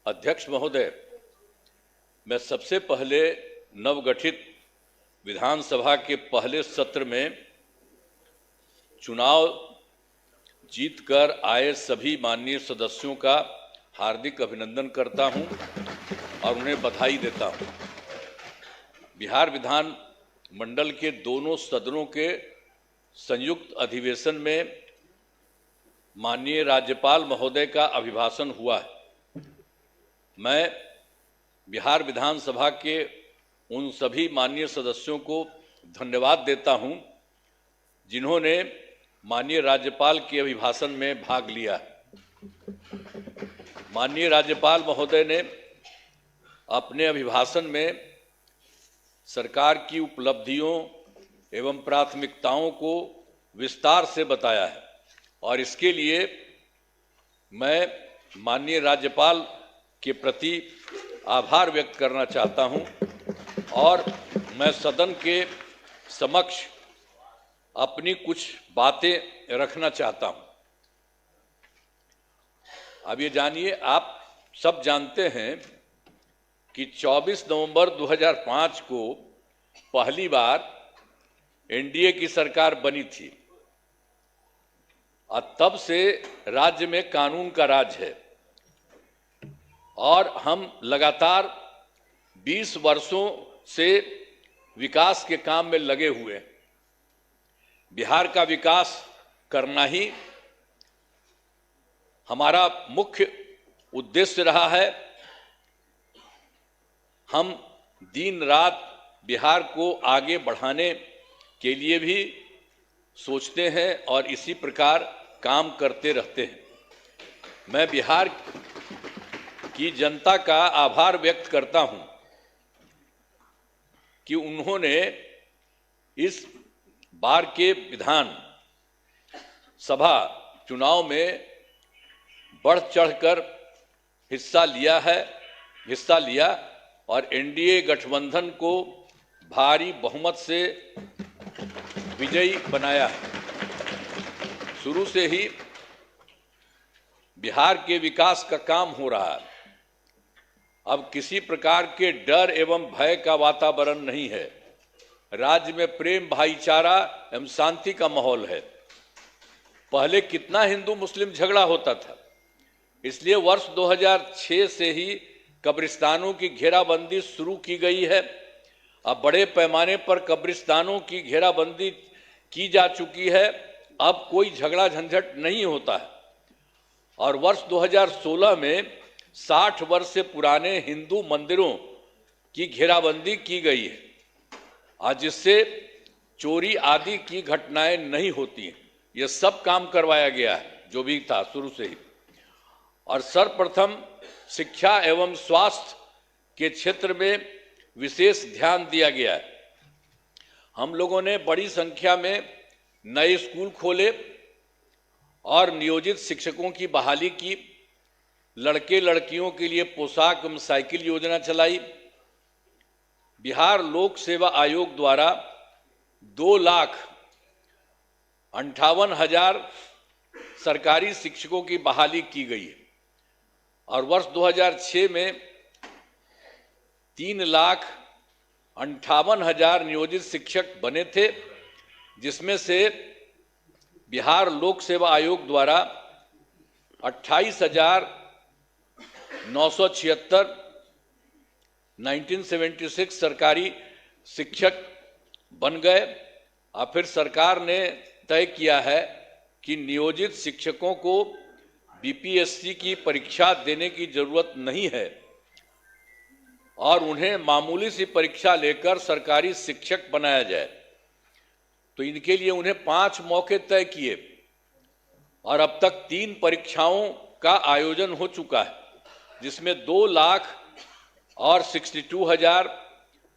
अध्यक्ष महोदय, मैं सबसे पहले नवगठित विधानसभा के पहले सत्र में चुनाव जीतकर आए सभी माननीय सदस्यों का हार्दिक अभिनंदन करता हूं और उन्हें बधाई देता हूं। बिहार विधान मंडल के दोनों सदनों के संयुक्त अधिवेशन में माननीय राज्यपाल महोदय का अभिभाषण हुआ है। मैं बिहार विधानसभा के उन सभी माननीय सदस्यों को धन्यवाद देता हूं जिन्होंने माननीय राज्यपाल के अभिभाषण में भाग लिया। माननीय राज्यपाल महोदय ने अपने अभिभाषण में सरकार की उपलब्धियों एवं प्राथमिकताओं को विस्तार से बताया है और इसके लिए मैं माननीय राज्यपाल के प्रति आभार व्यक्त करना चाहता हूं और मैं सदन के समक्ष अपनी कुछ बातें रखना चाहता हूं। अब ये जानिए, आप सब जानते हैं कि 24 नवंबर 2005 को पहली बार एनडीए की सरकार बनी थी और तब से राज्य में कानून का राज है और हम लगातार 20 वर्षों से विकास के काम में लगे हुए हैं। बिहार का विकास करना ही हमारा मुख्य उद्देश्य रहा है। हम दिन रात बिहार को आगे बढ़ाने के लिए भी सोचते हैं और इसी प्रकार काम करते रहते हैं। मैं बिहार की जनता का आभार व्यक्त करता हूं कि उन्होंने इस बार के विधान सभा चुनाव में बढ़ चढ़कर हिस्सा लिया और एनडीए गठबंधन को भारी बहुमत से विजयी बनाया है। शुरू से ही बिहार के विकास का काम हो रहा है। अब किसी प्रकार के डर एवं भय का वातावरण नहीं है। राज्य में प्रेम, भाईचारा एवं शांति का माहौल है। पहले कितना हिंदू मुस्लिम झगड़ा होता था, इसलिए वर्ष 2006 से ही कब्रिस्तानों की घेराबंदी शुरू की गई है। अब बड़े पैमाने पर कब्रिस्तानों की घेराबंदी की जा चुकी है। अब कोई झगड़ा झंझट नहीं होता है और वर्ष 2016 में 60 वर्ष से पुराने हिंदू मंदिरों की घेराबंदी की गई है आज जिससे चोरी आदि की घटनाएं नहीं होती हैं। यह सब काम करवाया गया है जो भी था शुरू से ही। और सर्वप्रथम शिक्षा एवं स्वास्थ्य के क्षेत्र में विशेष ध्यान दिया गया है। हम लोगों ने बड़ी संख्या में नए स्कूल खोले और नियोजित शिक्षकों की बहाली की। लड़के लड़कियों के लिए पोशाक एवं साइकिल योजना चलाई। बिहार लोक सेवा आयोग द्वारा 2,58,000 सरकारी शिक्षकों की बहाली की गई है और वर्ष 2006 में 3,58,000 नियोजित शिक्षक बने थे, जिसमें से बिहार लोक सेवा आयोग द्वारा 28,976 1976 सरकारी शिक्षक बन गए। और फिर सरकार ने तय किया है कि नियोजित शिक्षकों को बीपीएससी की परीक्षा देने की जरूरत नहीं है और उन्हें मामूली सी परीक्षा लेकर सरकारी शिक्षक बनाया जाए। तो इनके लिए उन्हें 5 मौके तय किए और अब तक 3 परीक्षाओं का आयोजन हो चुका है, जिसमें 2,62,000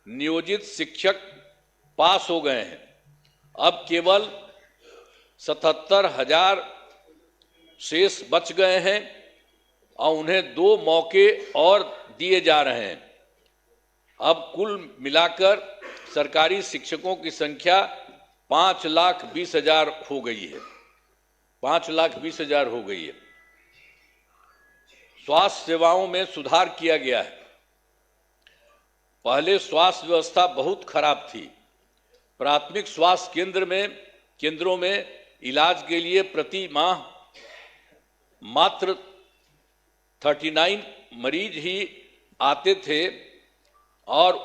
नियोजित शिक्षक पास हो गए हैं। अब केवल 77,000 शेष बच गए हैं और उन्हें 2 मौके और दिए जा रहे हैं। अब कुल मिलाकर सरकारी शिक्षकों की संख्या 5,20,000 हो गई है। 5,20,000 हो गई है। स्वास्थ्य सेवाओं में सुधार किया गया है। पहले स्वास्थ्य व्यवस्था बहुत खराब थी। प्राथमिक स्वास्थ्य केंद्रों में इलाज के लिए प्रति माह मात्र 39 मरीज ही आते थे और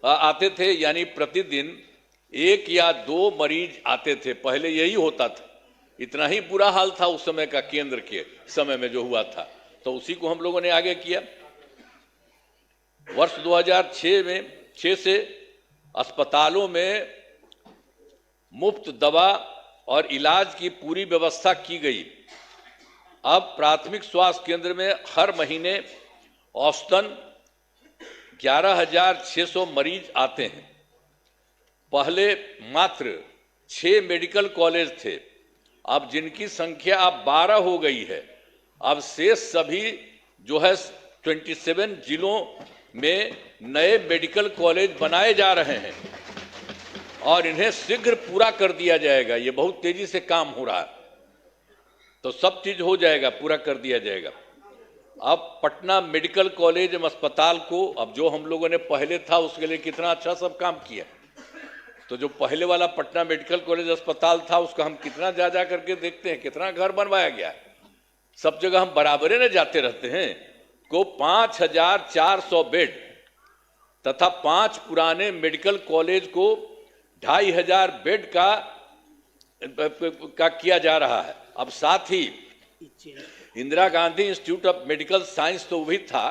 आते थे, यानी प्रतिदिन 1 या 2 मरीज आते थे। पहले यही होता था। इतना ही बुरा हाल था उस समय का, केंद्र के समय में जो हुआ था। तो उसी को हम लोगों ने आगे किया। वर्ष 2006 से अस्पतालों में मुफ्त दवा और इलाज की पूरी व्यवस्था की गई। अब प्राथमिक स्वास्थ्य केंद्र में हर महीने औसतन 11,600 मरीज आते हैं। पहले मात्र 6 मेडिकल कॉलेज थे, अब जिनकी संख्या अब 12 हो गई है। अब शेष सभी जो है 27 जिलों में नए मेडिकल कॉलेज बनाए जा रहे हैं और इन्हें शीघ्र पूरा कर दिया जाएगा। ये बहुत तेजी से काम हो रहा है, तो सब चीज हो जाएगा, पूरा कर दिया जाएगा। अब पटना मेडिकल कॉलेज एवं अस्पताल को, अब जो हम लोगों ने पहले था उसके लिए कितना अच्छा सब काम किया। तो जो पहले वाला पटना मेडिकल कॉलेज अस्पताल था उसका हम कितना जा करके देखते हैं, कितना घर बनवाया गया है। सब जगह हम बराबरे न जाते रहते हैं। को 5,400 बेड तथा 5 पुराने मेडिकल कॉलेज को 2,500 बेड का किया जा रहा है। अब साथ ही Indira Gandhi institute of medical science तो वही था,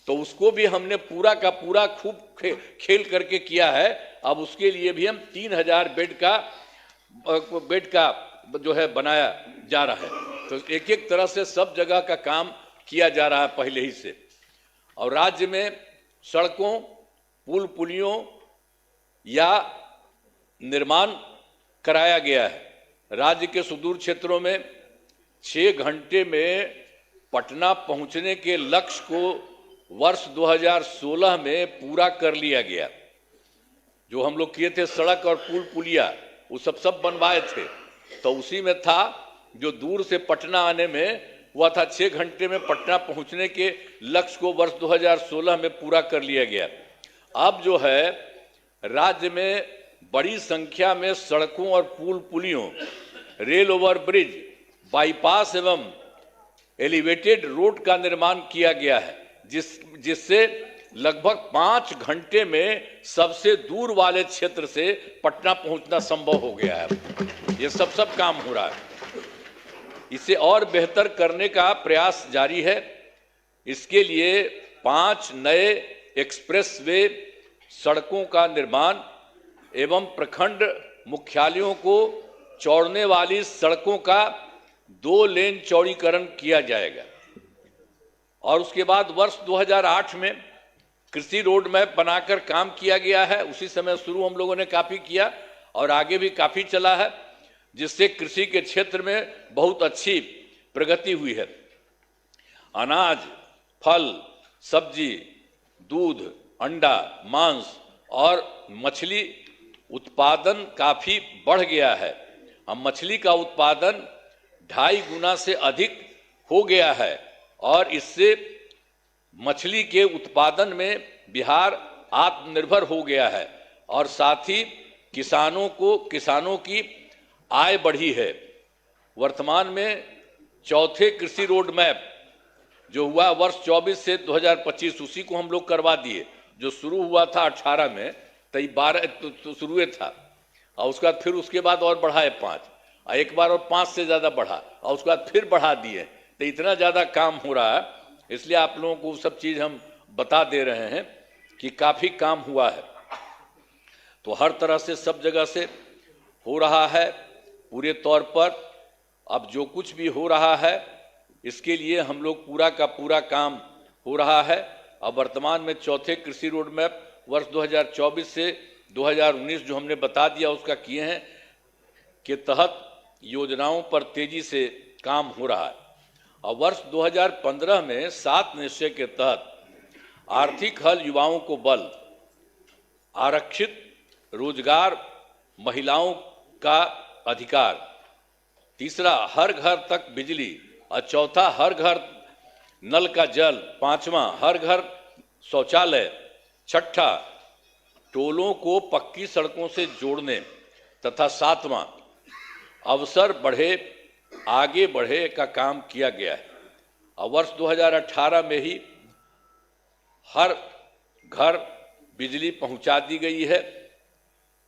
तो उसको भी हमने पूरा का पूरा खूब खेल करके किया है। अब उसके लिए भी हम 3,000 बेड का जो है बनाया जा रहा है। तो एक एक तरह से सब जगह का काम किया जा रहा है पहले ही से। और राज्य में सड़कों, पुल पुलियों या निर्माण कराया गया है। राज्य के सुदूर क्षेत्रों में 6 घंटे में पटना पहुंचने के लक्ष्य को वर्ष 2016 में पूरा कर लिया गया। जो हम लोग किए थे सड़क और पुल पुलिया, वो सब बनवाए थे, तो उसी में था जो दूर से पटना आने में हुआ था 6 घंटे में पटना पहुंचने के लक्ष्य को वर्ष 2016 में पूरा कर लिया गया। अब जो है राज्य में बड़ी संख्या में सड़कों और पुल पुलियों, रेल ओवर ब्रिज, बाईपास एवं एलिवेटेड रोड का निर्माण किया गया है, जिससे लगभग 5 घंटे में सबसे दूर वाले क्षेत्र से पटना पहुंचना संभव हो गया है। ये सब काम हो रहा है। इसे और बेहतर करने का प्रयास जारी है। इसके लिए 5 नए एक्सप्रेसवे सड़कों का निर्माण एवं प्रखंड मुख्यालयों को जोड़ने वाली सड़कों का 2 लेन चौड़ीकरण किया जाएगा। और उसके बाद वर्ष 2008 में कृषि रोड मैप बनाकर काम किया गया है। उसी समय शुरू हम लोगों ने काफी किया और आगे भी काफी चला है, जिससे कृषि के क्षेत्र में बहुत अच्छी प्रगति हुई है। अनाज, फल, सब्जी, दूध, अंडा, मांस और मछली उत्पादन काफी बढ़ गया है। अब मछली का उत्पादन 2.5 गुना से अधिक हो गया है और इससे मछली के उत्पादन में बिहार आत्मनिर्भर हो गया है और साथ ही किसानों की आय बढ़ी है। वर्तमान में चौथे कृषि रोड मैप जो हुआ वर्ष 24 से 2025, उसी को हम लोग करवा दिए। जो शुरू हुआ था 18 में, तो 12 तो शुरू था और उसके बाद फिर उसके बाद और बढ़ाए 5, एक बार और 5 से ज़्यादा बढ़ा और उसके बाद फिर बढ़ा दिए। तो इतना ज़्यादा काम हो रहा है, इसलिए आप लोगों को सब चीज़ हम बता दे रहे हैं कि काफ़ी काम हुआ है। तो हर तरह से सब जगह से हो रहा है पूरे तौर पर। अब जो कुछ भी हो रहा है इसके लिए हम लोग पूरा का पूरा काम हो रहा है। अब वर्तमान में चौथे कृषि रोड मैप वर्ष 2024 से 2019 जो हमने बता दिया उसका किए हैं के तहत योजनाओं पर तेजी से काम हो रहा है। और वर्ष 2015 में 7 निश्चय के तहत आर्थिक हल, युवाओं को बल, आरक्षित रोजगार, महिलाओं का अधिकार, तीसरा, हर घर तक बिजली, और चौथा, हर घर नल का जल, पांचवा, हर घर शौचालय, छठा, टोलों को पक्की सड़कों से जोड़ने, तथा सातवां, अवसर बढ़े आगे बढ़े का काम किया गया है। और वर्ष 2018 में ही हर घर बिजली पहुंचा दी गई है।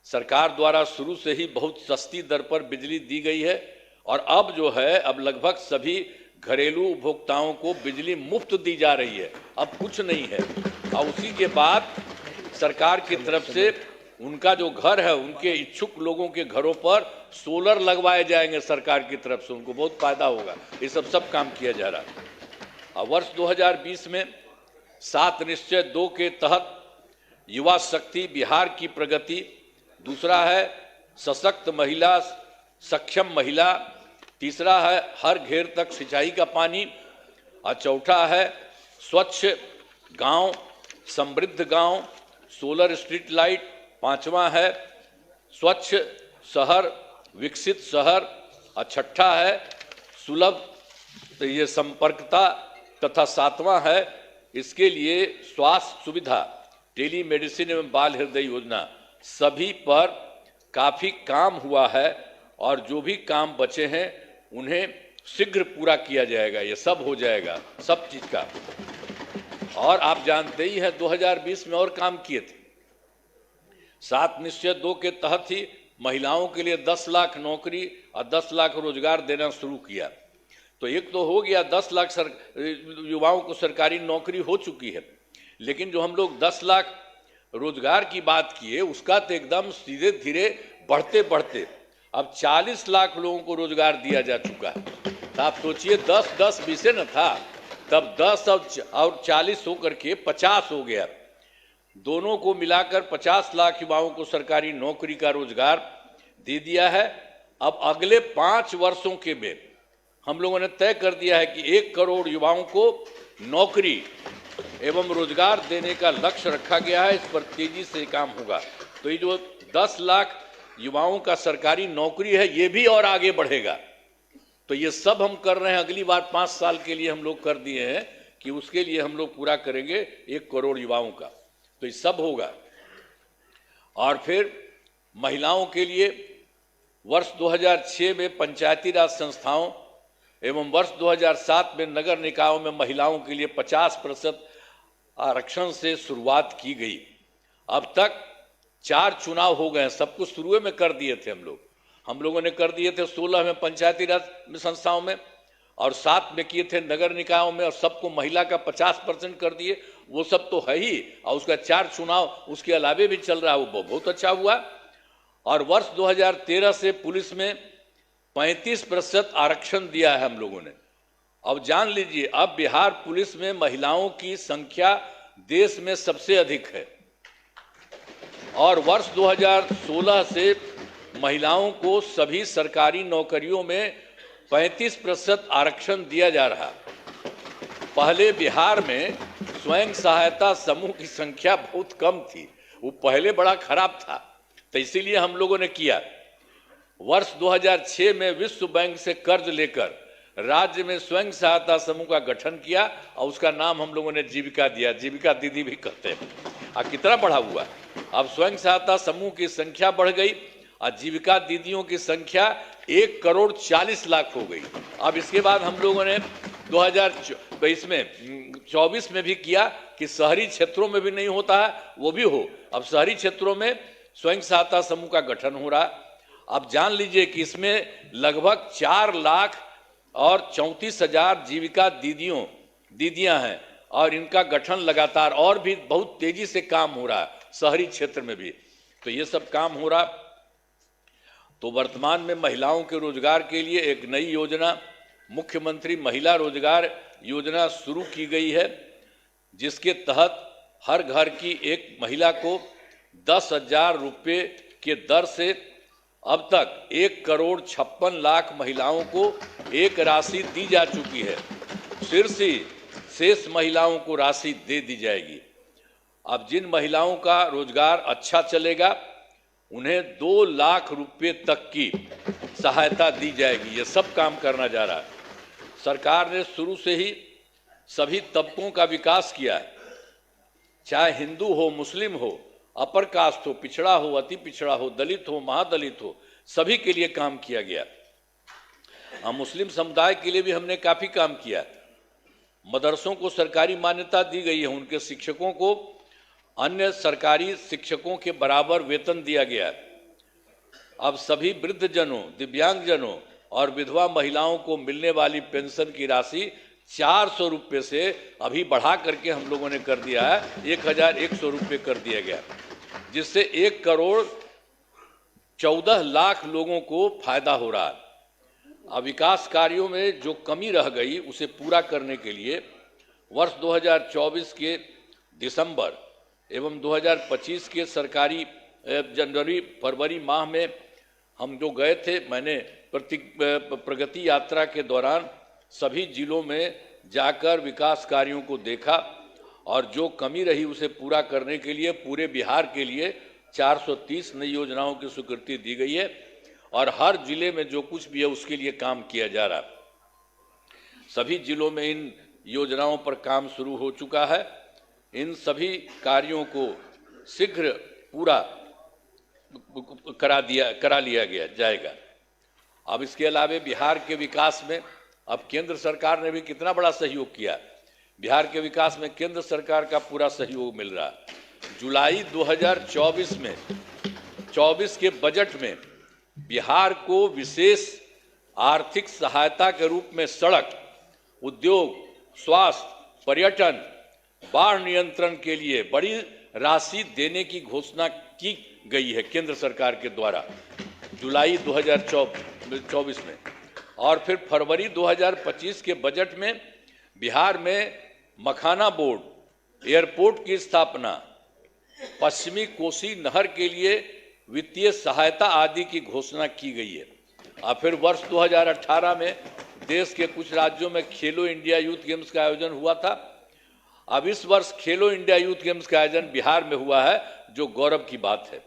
सरकार द्वारा शुरू से ही बहुत सस्ती दर पर बिजली दी गई है, और अब जो है, अब लगभग सभी घरेलू उपभोक्ताओं को बिजली मुफ्त दी जा रही है, अब कुछ नहीं है। और उसी के बाद सरकार की तरफ से उनका जो घर है, उनके इच्छुक लोगों के घरों पर सोलर लगवाए जाएंगे सरकार की तरफ से, उनको बहुत फायदा होगा। ये सब काम किया जा रहा है। और वर्ष 2020 में 7 निश्चय 2 के तहत युवा शक्ति बिहार की प्रगति, दूसरा है सशक्त महिला, सक्षम महिला, तीसरा है हर घेर तक सिंचाई का पानी, और चौथा है स्वच्छ गांव, समृद्ध गांव, सोलर स्ट्रीट लाइट, पांचवा है स्वच्छ शहर, विकसित शहर, और छठा है सुलभ ये संपर्कता, तथा सातवां है इसके लिए स्वास्थ्य सुविधा, टेली मेडिसिन एवं बाल हृदय योजना। सभी पर काफी काम हुआ है, और जो भी काम बचे हैं उन्हें शीघ्र पूरा किया जाएगा। ये सब हो जाएगा, सब चीज का। और आप जानते ही हैं 2020 में और काम किए थे। 7 निश्चय 2 के तहत ही महिलाओं के लिए 10 लाख नौकरी और 10 लाख रोजगार देना शुरू किया। तो एक तो हो गया, 10 लाख युवाओं को सरकारी नौकरी हो चुकी है, लेकिन जो हम लोग 10 लाख रोजगार की बात किए, उसका तो एकदम सीधे धीरे बढ़ते बढ़ते अब 40 लाख लोगों को रोजगार दिया जा चुका है। तो आप सोचिए, 10 20 न था, तब 10 और 40 होकर के 50 हो गया। दोनों को मिलाकर 50 लाख युवाओं को सरकारी नौकरी का रोजगार दे दिया है। अब अगले 5 वर्षों के में हम लोगों ने तय कर दिया है कि 1 करोड़ युवाओं को नौकरी एवं रोजगार देने का लक्ष्य रखा गया है। इस पर तेजी से काम होगा। तो ये जो 10 लाख युवाओं का सरकारी नौकरी है, ये भी और आगे बढ़ेगा। तो ये सब हम कर रहे हैं। अगली बार 5 साल के लिए हम लोग कर दिए हैं कि उसके लिए हम लोग पूरा करेंगे 1 करोड़ युवाओं का। तो ये सब होगा। और फिर महिलाओं के लिए वर्ष 2006 में पंचायती राज संस्थाओं एवं वर्ष 2007 में नगर निकायों में महिलाओं के लिए 50% आरक्षण से शुरुआत की गई। अब तक 4 चुनाव हो गए। सब कुछ शुरू में कर दिए थे हम लोगों ने कर दिए थे 16 में पंचायती राज संस्थाओं में, और 7 में किए थे नगर निकायों में, और सबको महिला का 50% कर दिए। वो सब तो है ही, और उसका 4 चुनाव उसके अलावे भी चल रहा है, वो बहुत अच्छा हुआ। और वर्ष 2013 से पुलिस में 35% आरक्षण दिया है हम लोगों ने। अब जान लीजिए, अब बिहार पुलिस में महिलाओं की संख्या देश में सबसे अधिक है। और वर्ष 2016 से महिलाओं को सभी सरकारी नौकरियों में 35% आरक्षण दिया जा रहा। पहले बिहार में स्वयं सहायता समूह की संख्या बहुत कम थी, वो पहले बड़ा खराब था, तो इसीलिए हम लोगों ने किया। वर्ष 2006 में विश्व बैंक से कर्ज लेकर राज्य में स्वयं सहायता समूह का गठन किया, और उसका नाम हम लोगों ने जीविका दिया। जीविका दीदी भी कहते हैं। अब कितना बढ़ा हुआ, अब स्वयं सहायता समूह की संख्या बढ़ गई, और जीविका दीदियों की संख्या 1 करोड़ 40 लाख हो गई। अब इसके बाद हम लोगों ने 2024 में भी किया कि शहरी क्षेत्रों में भी नहीं होता है, वो भी हो। अब शहरी क्षेत्रों में स्वयं सहायता समूह का गठन हो रहा। अब जान लीजिए कि इसमें लगभग 4,34,000 जीविका दीदियां हैं, और इनका गठन लगातार और भी बहुत तेजी से काम हो रहा है शहरी क्षेत्र में भी। तो ये सब काम हो रहा। तो वर्तमान में महिलाओं के रोजगार के लिए एक नई योजना, मुख्यमंत्री महिला रोजगार योजना शुरू की गई है, जिसके तहत हर घर की एक महिला को 10,000 रुपये के दर से अब तक 1 करोड़ 56 लाख महिलाओं को एक राशि दी जा चुकी है। शेष महिलाओं को राशि दे दी जाएगी। अब जिन महिलाओं का रोजगार अच्छा चलेगा, उन्हें 2 लाख रुपये तक की सहायता दी जाएगी। ये सब काम करना जा रहा है। सरकार ने शुरू से ही सभी तबकों का विकास किया है, चाहे हिंदू हो, मुस्लिम हो, अपर कास्ट हो, पिछड़ा हो, अति पिछड़ा हो, दलित हो, महादलित हो, सभी के लिए काम किया गया। हम मुस्लिम समुदाय के लिए भी हमने काफी काम किया। मदरसों को सरकारी मान्यता दी गई है, उनके शिक्षकों को अन्य सरकारी शिक्षकों के बराबर वेतन दिया गया है। अब सभी वृद्धजनों, दिव्यांगजनों और विधवा महिलाओं को मिलने वाली पेंशन की राशि 400 रुपये से अभी बढ़ा करके हम लोगों ने कर दिया है 1100 रुपये कर दिया गया, जिससे 1,14,00,000 लोगों को फायदा हो रहा है। अब विकास कार्यों में जो कमी रह गई उसे पूरा करने के लिए वर्ष 2024 के दिसंबर एवं 2025 के सरकारी जनवरी फरवरी माह में हम जो गए थे, मैंने प्रगति यात्रा के दौरान सभी जिलों में जाकर विकास कार्यों को देखा और जो कमी रही उसे पूरा करने के लिए पूरे बिहार के लिए 430 नई योजनाओं की स्वीकृति दी गई है और हर जिले में जो कुछ भी है उसके लिए काम किया जा रहा है। सभी जिलों में इन योजनाओं पर काम शुरू हो चुका है। इन सभी कार्यों को शीघ्र पूरा करा लिया गया जाएगा। अब इसके अलावा बिहार के विकास में अब केंद्र सरकार ने भी कितना बड़ा सहयोग किया। बिहार के विकास में केंद्र सरकार का पूरा सहयोग मिल रहा है। जुलाई 2024 के बजट में बिहार को विशेष आर्थिक सहायता के रूप में सड़क, उद्योग, स्वास्थ्य, पर्यटन, बाढ़ नियंत्रण के लिए बड़ी राशि देने की घोषणा की गई है केंद्र सरकार के द्वारा जुलाई 2024 में। और फिर फरवरी 2025 के बजट में बिहार में मखाना बोर्ड, एयरपोर्ट की स्थापना, पश्चिमी कोसी नहर के लिए वित्तीय सहायता आदि की घोषणा की गई है। और फिर वर्ष 2018 में देश के कुछ राज्यों में खेलो इंडिया यूथ गेम्स का आयोजन हुआ था। अब इस वर्ष खेलो इंडिया यूथ गेम्स का आयोजन बिहार में हुआ है, जो गौरव की बात है।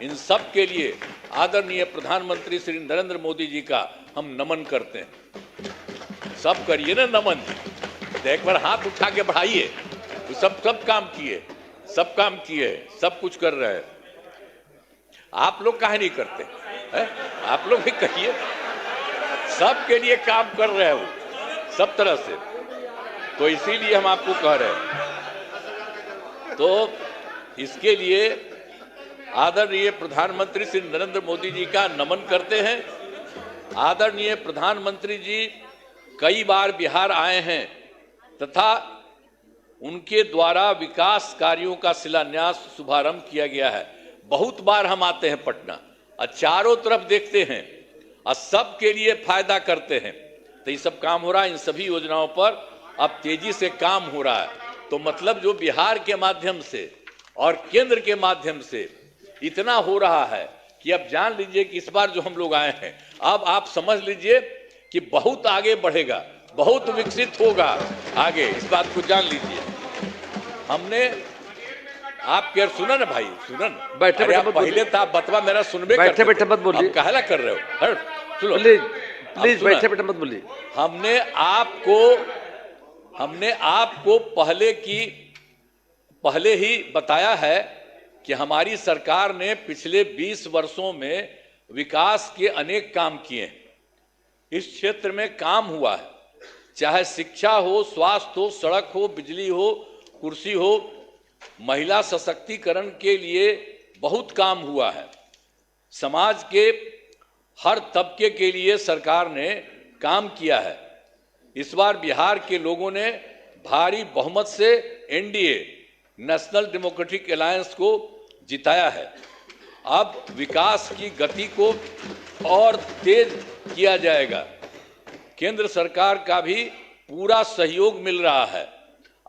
इन सब के लिए आदरणीय प्रधानमंत्री श्री नरेंद्र मोदी जी का हम नमन करते हैं। सब करिए ना नमन, एक बार हाथ उठा के बढ़ाइए। तो सब काम किए, सब काम किए, सब कुछ कर रहे हैं। आप लोग काहे नहीं करते है? आप लोग भी कहिए। सब के लिए काम कर रहे हो सब तरह से, तो इसीलिए हम आपको कह रहे हैं। तो इसके लिए आदरणीय प्रधानमंत्री श्री नरेंद्र मोदी जी का नमन करते हैं। आदरणीय प्रधानमंत्री जी कई बार बिहार आए हैं तथा उनके द्वारा विकास कार्यों का शिलान्यास, शुभारंभ किया गया है। बहुत बार हम आते हैं पटना और चारों तरफ देखते हैं और सबके लिए फायदा करते हैं। तो ये सब काम हो रहा है। इन सभी योजनाओं पर अब तेजी से काम हो रहा है। तो मतलब जो बिहार के माध्यम से और केंद्र के माध्यम से इतना हो रहा है कि अब जान लीजिए कि इस बार जो हम लोग आए हैं, अब आप समझ लीजिए कि बहुत आगे बढ़ेगा, बहुत विकसित होगा आगे। इस बात को जान लीजिए। हमने आपके सुना ना भाई, सुनन बैठे बैठे पहले था बतवा मेरा सुनबे, बैठे बैठे मत बोलिए, कहला कर रहे हो। सुनो प्लीज बैठे बैठे मत बोलिए। हमने आपको पहले ही बताया है कि हमारी सरकार ने पिछले 20 वर्षों में विकास के अनेक काम किए हैं। इस क्षेत्र में काम हुआ है, चाहे शिक्षा हो, स्वास्थ्य हो, सड़क हो, बिजली हो, कुर्सी हो, महिला सशक्तिकरण के लिए बहुत काम हुआ है। समाज के हर तबके के लिए सरकार ने काम किया है। इस बार बिहार के लोगों ने भारी बहुमत से एनडीए, नेशनल डेमोक्रेटिक अलायंस को जिताया है। अब विकास की गति को और तेज किया जाएगा। केंद्र सरकार का भी पूरा सहयोग मिल रहा है।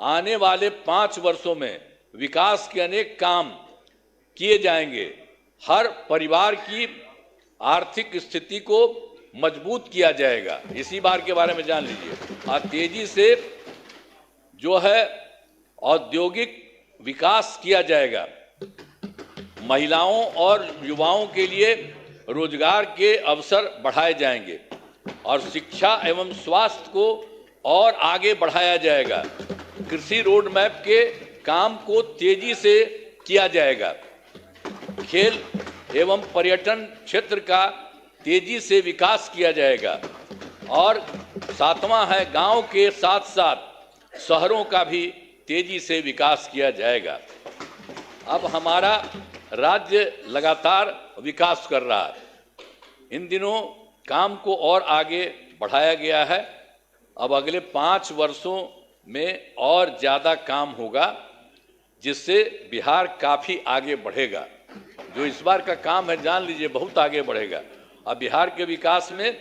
आने वाले 5 वर्षों में विकास के अनेक काम किए जाएंगे। हर परिवार की आर्थिक स्थिति को मजबूत किया जाएगा। इसी बार के बारे में जान लीजिए। और तेजी से जो है औद्योगिक विकास किया जाएगा। महिलाओं और युवाओं के लिए रोजगार के अवसर बढ़ाए जाएंगे और शिक्षा एवं स्वास्थ्य को और आगे बढ़ाया जाएगा। कृषि रोड मैप के काम को तेजी से किया जाएगा। खेल एवं पर्यटन क्षेत्र का तेजी से विकास किया जाएगा। और सातवां है, गांव के साथ साथ शहरों का भी तेजी से विकास किया जाएगा। अब हमारा राज्य लगातार विकास कर रहा है। इन दिनों काम को और आगे बढ़ाया गया है। अब अगले 5 वर्षों में और ज़्यादा काम होगा, जिससे बिहार काफ़ी आगे बढ़ेगा। जो इस बार का काम है, जान लीजिए, बहुत आगे बढ़ेगा। अब बिहार के विकास में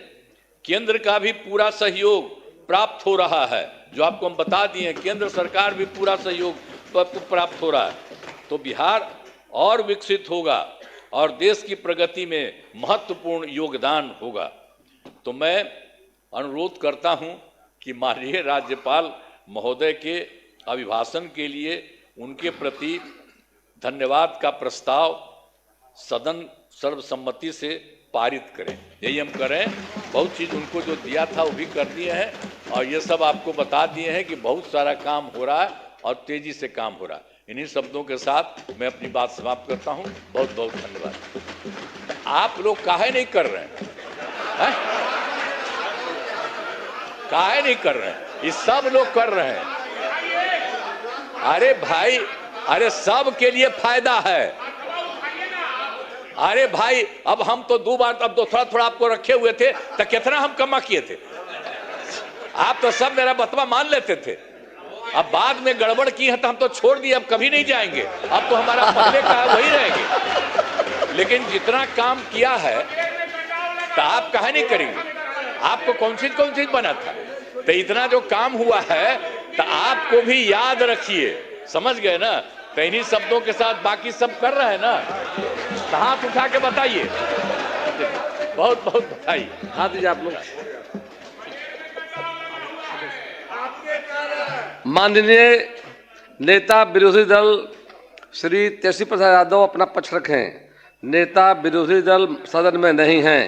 केंद्र का भी पूरा सहयोग प्राप्त हो रहा है। जो आपको हम बता दिए, केंद्र सरकार भी पूरा सहयोग प्राप्त हो रहा है। तो बिहार और विकसित होगा और देश की प्रगति में महत्वपूर्ण योगदान होगा। तो मैं अनुरोध करता हूं कि माननीय राज्यपाल महोदय के अभिभाषण के लिए उनके प्रति धन्यवाद का प्रस्ताव सदन सर्वसम्मति से पारित करें। यही हम करें। बहुत चीज़ उनको जो दिया था वो भी कर दिए हैं और ये सब आपको बता दिए हैं कि बहुत सारा काम हो रहा है और तेजी से काम हो रहा है। इन्हीं शब्दों के साथ मैं अपनी बात समाप्त करता हूं। बहुत बहुत धन्यवाद। आप लोग काहे नहीं कर रहे हैं? काहे नहीं कर रहे हैं? ये सब लोग कर रहे हैं। अरे भाई, अरे सब के लिए फायदा है। अरे भाई, अब हम तो 2 बार, अब तो थोड़ा थोड़ा आपको रखे हुए थे, तो कितना हम कमा किए थे। आप तो सब मेरा बतवा मान लेते थे। अब बाद में गड़बड़ की है तो हम तो छोड़ दिए, अब कभी नहीं जाएंगे। अब तो हमारा पहले का है वही रहेंगे। लेकिन जितना काम किया है तो आप कहा नहीं करेंगे? आपको कौन चीज बना था? तो इतना जो काम हुआ है तो आपको भी याद रखिए। समझ गए ना? तो इन्हीं शब्दों के साथ बाकी सब कर रहे हैं ना, तो हाथ उठा के बताइए। बहुत बहुत बधाई। हाथ दीजिए आप लोग। माननीय नेता विरोधी दल श्री तेजस्वी प्रसाद यादव अपना पक्ष रखें। नेता विरोधी दल सदन में नहीं हैं।